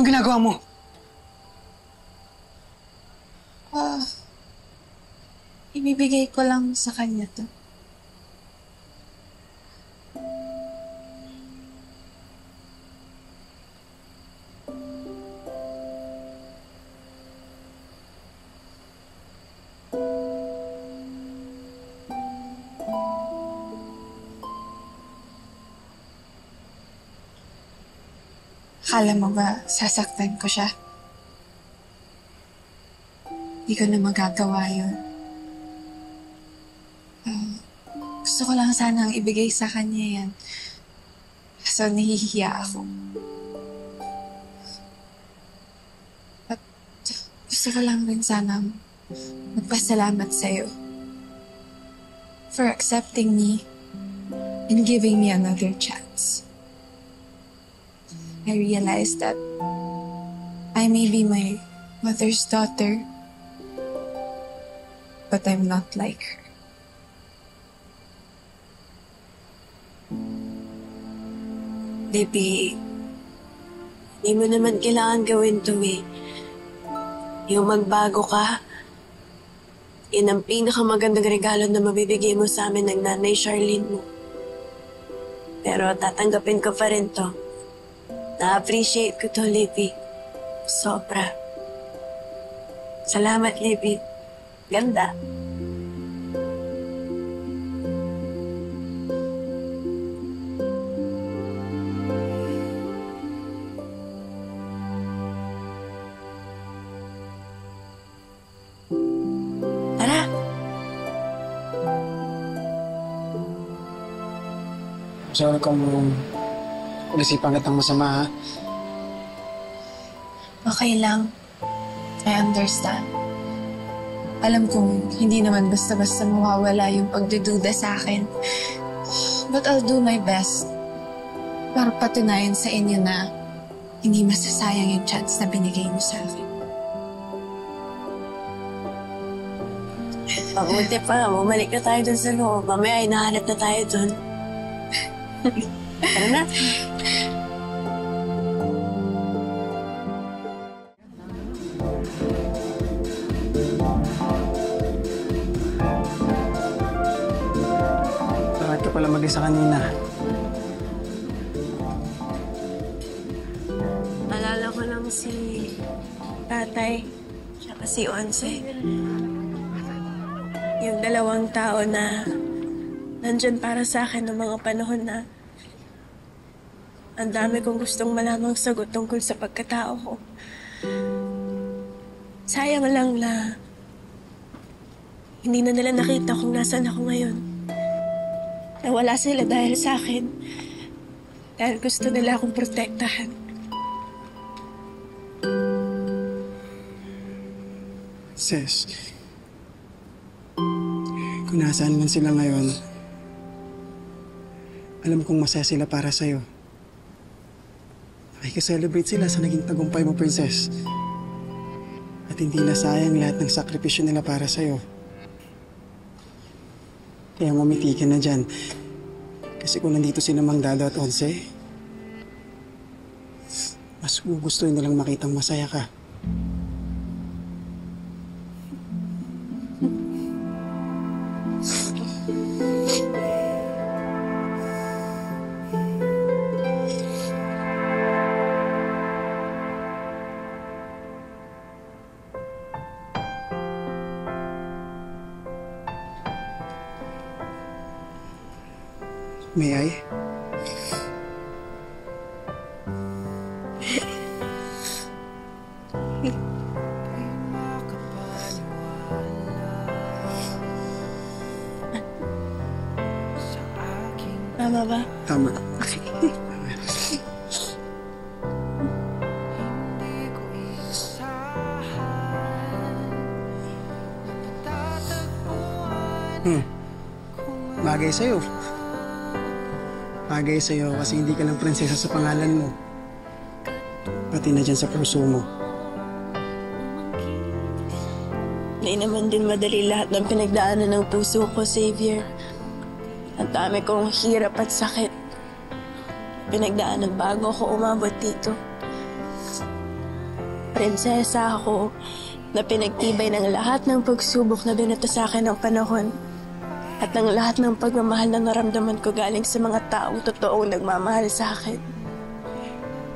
Anong ginagawa mo? Ibibigay ko lang sa kanya to. Akala mo ba sasaktan ko siya? Hindi ko na magagawa yun. Gusto ko lang sanang ibigay sa kanya yan. So, nahihiya ako. At gusto ko lang rin sanang magpasalamat sa'yo for accepting me and giving me another chance. I realized that I may be my mother's daughter, but I'm not like her. Baby, hindi mo naman kailangan gawin to eh. Yung magbago ka, yun ang pinakamagandang regalo na mabibigay mo sa amin ng nanay Charlene mo. Pero tatanggapin ko pa rin to. Na-appreciate ko to, Libby. Sobra. Salamat, Libby. Ganda. Tara. Sorry kung nasipan kitang masama, ha? Okay lang. I understand. Alam kong hindi naman basta-basta mawawala yung pagdududa sa akin. But I'll do my best para patunayan sa inyo na hindi masasayang yung chance na binigay niyo sa akin. Mabuti pa, bumalik na tayo dun sa loob. Mamaya hinahanap na tayo dun. Tara na. Bakit ka pala mag-isa kanina? Alala ko lang si tatay, tsaka si Onse. Yung dalawang tao na nandyan para sa akin noong mga panahon na ang dami kong gustong malamang sagot tungkol sa pagkatao ko. Sayang lang na hindi na nila nakita kung nasaan ako ngayon. Nawala sila dahil sa akin. Dahil gusto nila akong protektahan. Sis, kung nasaan man sila ngayon, alam kong masaya sila para sa'yo. Nakikiselebrate sila sa naging tagumpay mo, Princess. At hindi na sayang lahat ng sakripisyo nila para sa'yo. Kaya ngumiti ka na dyan. Kasi kung nandito si Mang Dado at Onse, mas gugustuhin nilang makitang masaya ka. May I? Tama ba? Tama. Bagay sa'yo. Bagay sa'yo kasi hindi ka lang prinsesa sa pangalan mo. Pati na dyan sa puso mo. Hindi naman din madali lahat ng pinagdaanan ng puso ko, Xavier. Ang dami kong hirap at sakit. Pinagdaanan bago ako umabot dito. prinsesa ako na pinagtibay ng lahat ng pagsubok na binato sa akin ng panahon at ng lahat ng pagmamahal na naramdaman ko galing sa mga taong totoong nagmamahal sa akin.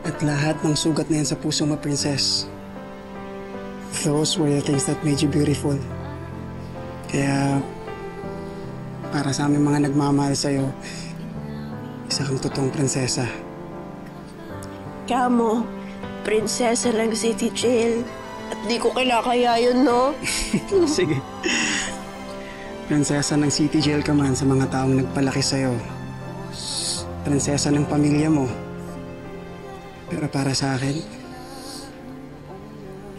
At lahat ng sugat na yan sa puso mo, princess. Those were the things that made you beautiful. Kaya, para sa aming mga nagmamahal sa'yo, isa kang totoong prinsesa. Kamo, prinsesa ng City Jail. At di ko kinakaya yun, no? Sige. Prinsesa ng City Jail ka man sa mga taong nagpalaki sa'yo. Prinsesa ng pamilya mo. Pero para sa akin,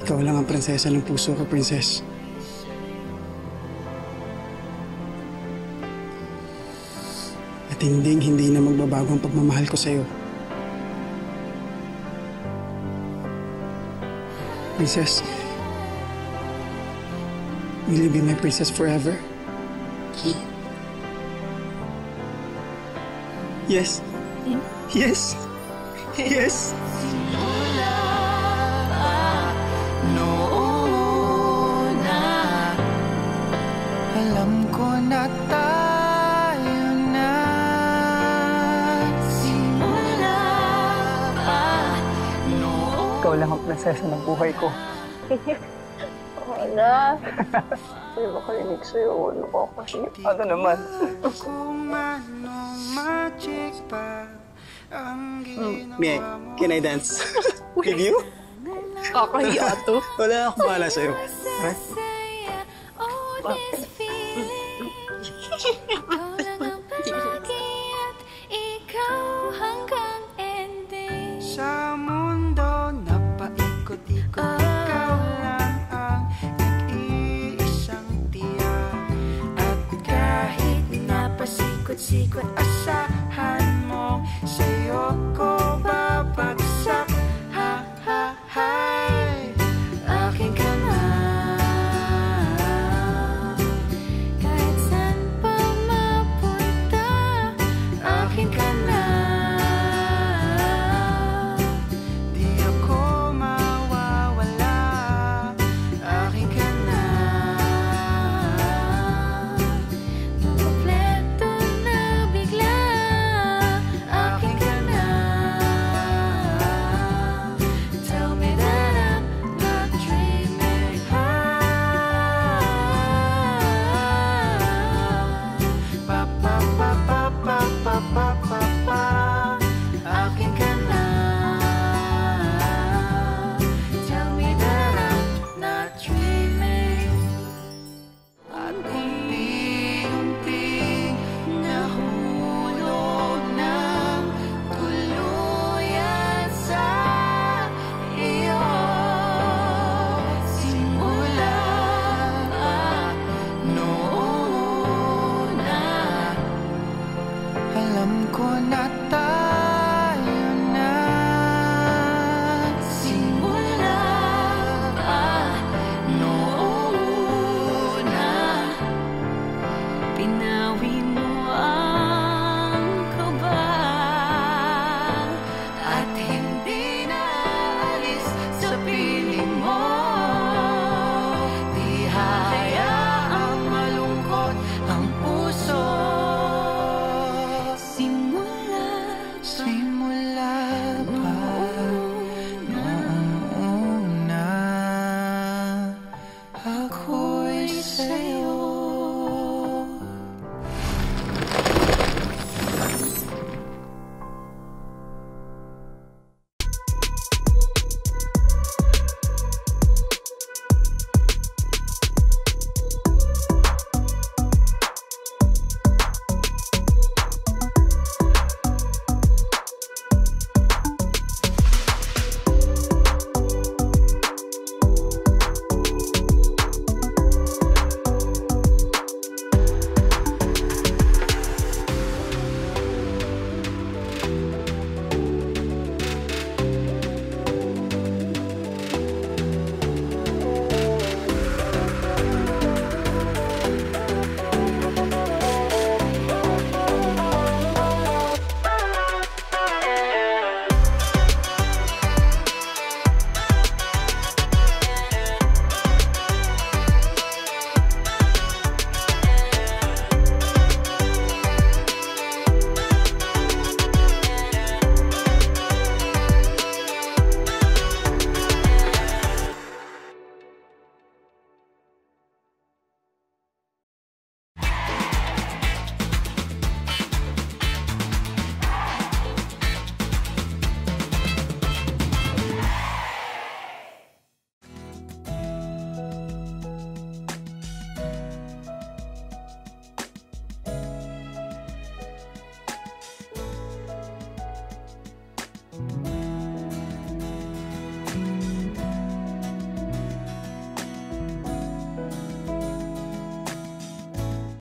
ikaw lang ang prinsesa ng puso ko, princess. At hindi na magbabago ang pagmamahal ko sa'yo. Princess, will you be my princess forever? Yes. Yes. Yes. Alam ko na tayo na simula pa noon. Ikaw lang ang prinsesa ng buhay ko. Oo na. Hindi makalinig sa'yo. Ano ko kasi? Ano naman? Kung anong magic pa ang Mie, ginawa mo. can I dance? With you? Kakahiya to. Wala akong bahala sa'yo. Right? Sa mundo na paikot-ikot, ikaw lang ang nag-iisang tiyak. At kahit napasikot-sikot, asahan mo sa'yo ko babagsak. Ha, ha, hay, akin ka na. Kahit saan pa mapunta, akin ka na. Di ako mawawala, akin ka na. Kompleto na bigla, akin ka na. Tell me that I'm not dreaming. Pa pa pa pa pa pa pa pa pa, akin ka na. Tell me that I'm not dreaming. At unti-unting nahulog ng tuluyan sa iyo. Simula noon na alam ko na tayo